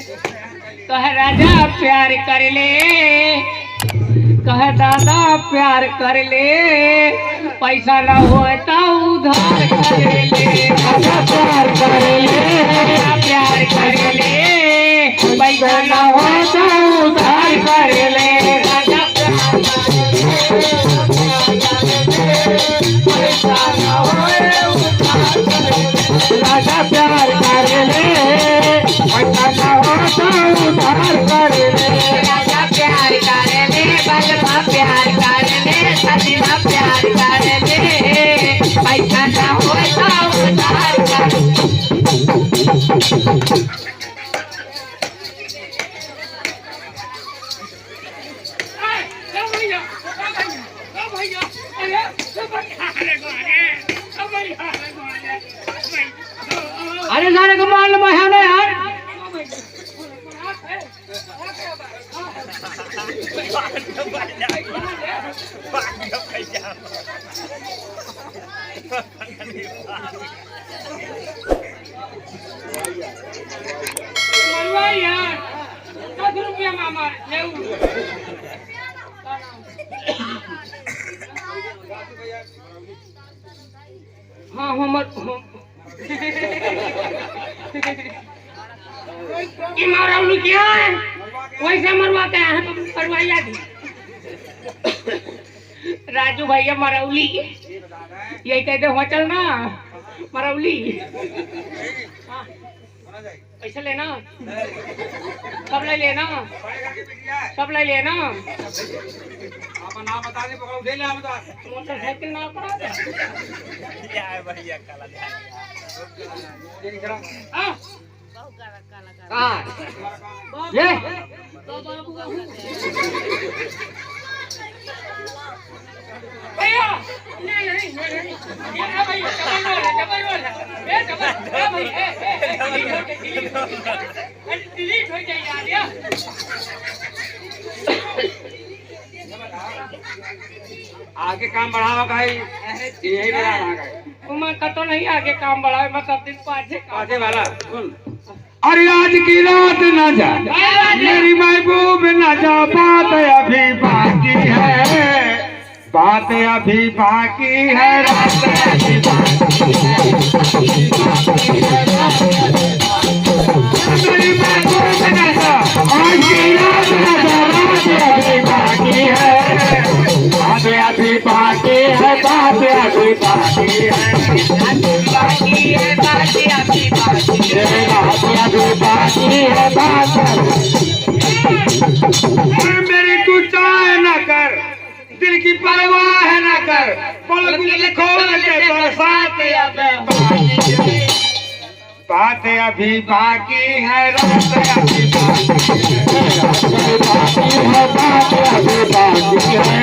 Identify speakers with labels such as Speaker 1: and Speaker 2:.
Speaker 1: कह राजा प्यार कर ले, कह दादा प्यार कर ले, पैसा न हो तो उधार कर ले। राजा प्यार कर ले, प्यार कर ले, पैसा न हो तो उधार कर ले। राजा प्यार कर ले, पैसा न हो तो उधार कर ले। राजा प्यार कर ले, बलवा प्यार कर ले, सजना प्यार कर ले, पैसा न हो तो उधार कर ले। अरे सारे को मान लो मैं ना यार। यार 10 रुपया मामा हाँ हमर मरौली क्या है वैसे मरवाते हैं तो मरवाइया दी। राजू भैया मरौली यही कहते हो चल ना मरौली। पैसा लेना सब ले लेना सब ले लेना। नाम बता दे पकड़ो दे ले हम तो मोटरसाइकिल ना पड़ा दे क्या है भैया काला हां ये भैया नहीं नहीं ये भैया डबल वाला ए डबल भैया डिलीट हो जाए यार। आगे काम बढ़ावा भाई यही बढ़ावा मैं कतो नहीं आगे काम बढ़ावे मैं सब दिन पाछे वाला सुन। अरे आज की रात ना जा मेरी महबूब ना जा, बात अभी बाकी है, बात अभी बाकी है, रात अभी बाकी है। मेरी महबूब ना जा आज की रात ना जा, रात अभी बाकी है, बात अभी बाकी है, बात अभी बाकी है, बाकी है, बात अभी बाकी है, बात अभी बाकी है, बात मेरी तू चाहे न कर दिल की परवाह न कर, पलक खोल के बरसात बात अभी बाकी है, रात अभी बाकी है, बात अभी बाकी है, बात अभी बाकी है।